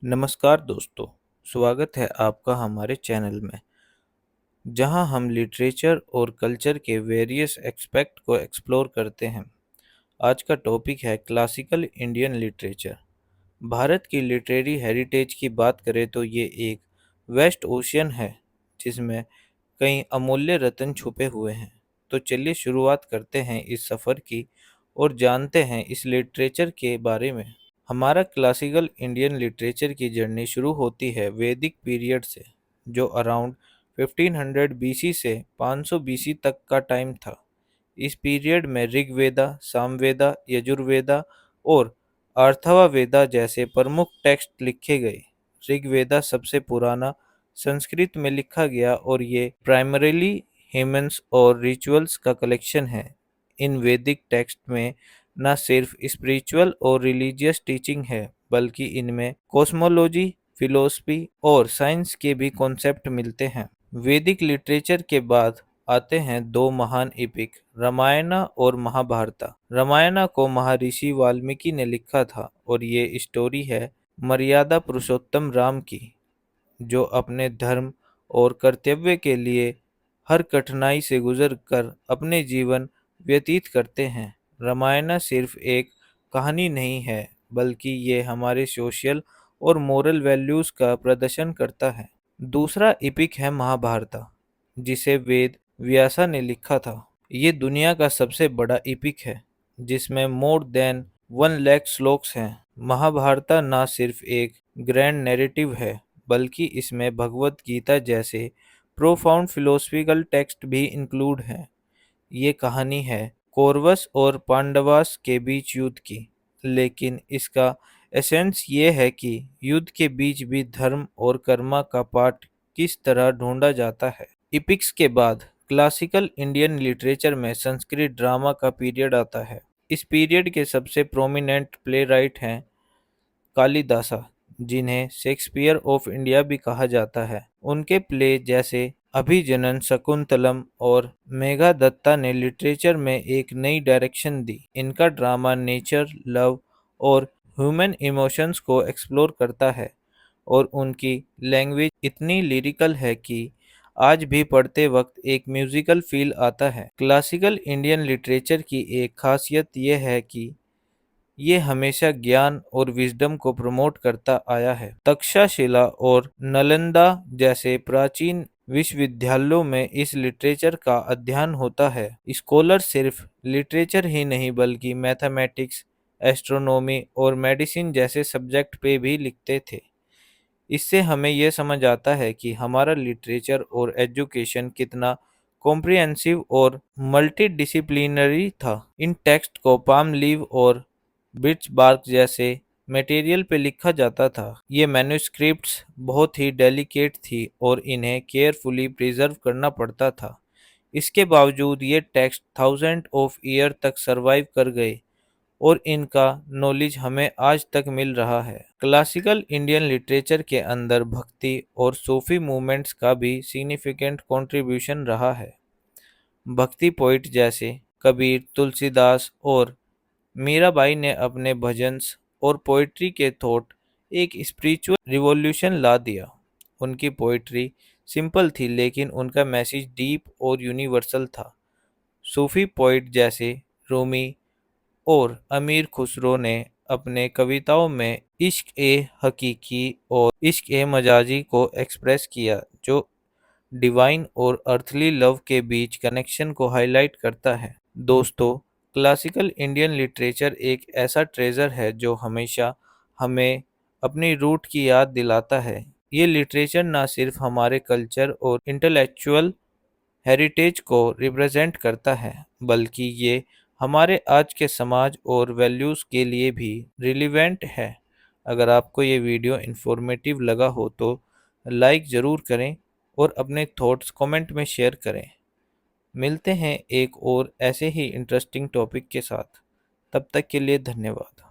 नमस्कार दोस्तों, स्वागत है आपका हमारे चैनल में, जहां हम लिटरेचर और कल्चर के वेरियस एस्पेक्ट को एक्सप्लोर करते हैं। आज का टॉपिक है क्लासिकल इंडियन लिटरेचर। भारत की लिटरेरी हेरिटेज की बात करें तो ये एक वेस्ट ओशियन है, जिसमें कई अमूल्य रत्न छुपे हुए हैं। तो चलिए शुरुआत करते हैं इस सफ़र की और जानते हैं इस लिटरेचर के बारे में। हमारा क्लासिकल इंडियन लिटरेचर की जर्नी शुरू होती है वैदिक पीरियड से, जो अराउंड 1500 बीसी से 500 बीसी तक का टाइम था। इस पीरियड में ऋग्वेदा, सामवेदा, यजुर्वेदा और अथर्ववेदा जैसे प्रमुख टेक्स्ट लिखे गए। ऋग्वेदा सबसे पुराना संस्कृत में लिखा गया और ये प्राइमरीली हेमन्स और रिचुअल्स का कलेक्शन है। इन वैदिक टेक्स्ट में न सिर्फ स्पिरिचुअल और रिलीजियस टीचिंग है, बल्कि इनमें कॉस्मोलॉजी, फिलोसफी और साइंस के भी कॉन्सेप्ट मिलते हैं। वैदिक लिटरेचर के बाद आते हैं दो महान एपिक, रामायण और महाभारत। रामायण को महर्षि वाल्मीकि ने लिखा था और ये स्टोरी है मर्यादा पुरुषोत्तम राम की, जो अपने धर्म और कर्तव्य के लिए हर कठिनाई से गुजर कर अपने जीवन व्यतीत करते हैं। रामायण सिर्फ एक कहानी नहीं है, बल्कि ये हमारे सोशल और मोरल वैल्यूज़ का प्रदर्शन करता है। दूसरा एपिक है महाभारत, जिसे वेद व्यासा ने लिखा था। ये दुनिया का सबसे बड़ा एपिक है, जिसमें मोर देन 1 लाख श्लोक्स हैं। महाभारत न सिर्फ एक ग्रैंड नैरेटिव है, बल्कि इसमें भगवत गीता जैसे प्रोफाउंड फिलोसफिकल टेक्स्ट भी इंक्लूड हैं। ये कहानी है कौरवस और पांडवास के बीच युद्ध की, लेकिन इसका एसेंस ये है कि युद्ध के बीच भी धर्म और कर्मा का पाठ किस तरह ढूंढा जाता है। इपिक्स के बाद क्लासिकल इंडियन लिटरेचर में संस्कृत ड्रामा का पीरियड आता है। इस पीरियड के सबसे प्रोमिनेंट प्ले राइट हैं कालिदासा, जिन्हें शेक्सपियर ऑफ इंडिया भी कहा जाता है। उनके प्ले जैसे अभिजनन, शकुंतलम और मेघादत्ता ने लिटरेचर में एक नई डायरेक्शन दी। इनका ड्रामा नेचर, लव और ह्यूमन इमोशंस को एक्सप्लोर करता है और उनकी लैंग्वेज इतनी लिरिकल है कि आज भी पढ़ते वक्त एक म्यूजिकल फील आता है। क्लासिकल इंडियन लिटरेचर की एक खासियत यह है कि ये हमेशा ज्ञान और विजडम को प्रमोट करता आया है। तक्षशिला और नालंदा जैसे प्राचीन विश्वविद्यालयों में इस लिटरेचर का अध्ययन होता है। स्कॉलर सिर्फ लिटरेचर ही नहीं, बल्कि मैथमेटिक्स, एस्ट्रोनॉमी और मेडिसिन जैसे सब्जेक्ट पे भी लिखते थे। इससे हमें यह समझ आता है कि हमारा लिटरेचर और एजुकेशन कितना कॉम्प्रिहेंसिव और मल्टी था। इन टेक्स्ट को पाम लीव और बिर्च बार्क जैसे मटेरियल पे लिखा जाता था। ये मैन्युस्क्रिप्ट्स बहुत ही डेलिकेट थी और इन्हें केयरफुली प्रिजर्व करना पड़ता था। इसके बावजूद ये टेक्स्ट थाउजेंड ऑफ ईयर तक सरवाइव कर गए और इनका नॉलेज हमें आज तक मिल रहा है। क्लासिकल इंडियन लिटरेचर के अंदर भक्ति और सूफी मूवमेंट्स का भी सिग्निफिकेंट कंट्रीब्यूशन रहा है। भक्ति पोइट जैसे कबीर, तुलसीदास और मीराबाई ने अपने भजन्स और पोइट्री के थॉट एक स्पिरिचुअल रिवॉल्यूशन ला दिया। उनकी पोइट्री सिंपल थी, लेकिन उनका मैसेज डीप और यूनिवर्सल था। सूफी पोइट जैसे रूमी और अमीर खुसरो ने अपने कविताओं में इश्क ए हकीकी और इश्क ए मजाजी को एक्सप्रेस किया, जो डिवाइन और अर्थली लव के बीच कनेक्शन को हाईलाइट करता है। दोस्तों, क्लासिकल इंडियन लिटरेचर एक ऐसा ट्रेजर है जो हमेशा हमें अपनी रूट की याद दिलाता है। ये लिटरेचर ना सिर्फ हमारे कल्चर और इंटेलेक्चुअल हेरिटेज को रिप्रेजेंट करता है, बल्कि ये हमारे आज के समाज और वैल्यूज़ के लिए भी रिलेवेंट है। अगर आपको ये वीडियो इन्फॉर्मेटिव लगा हो तो लाइक ज़रूर करें और अपने थॉट्स कमेंट में शेयर करें। मिलते हैं एक और ऐसे ही इंटरेस्टिंग टॉपिक के साथ। तब तक के लिए धन्यवाद।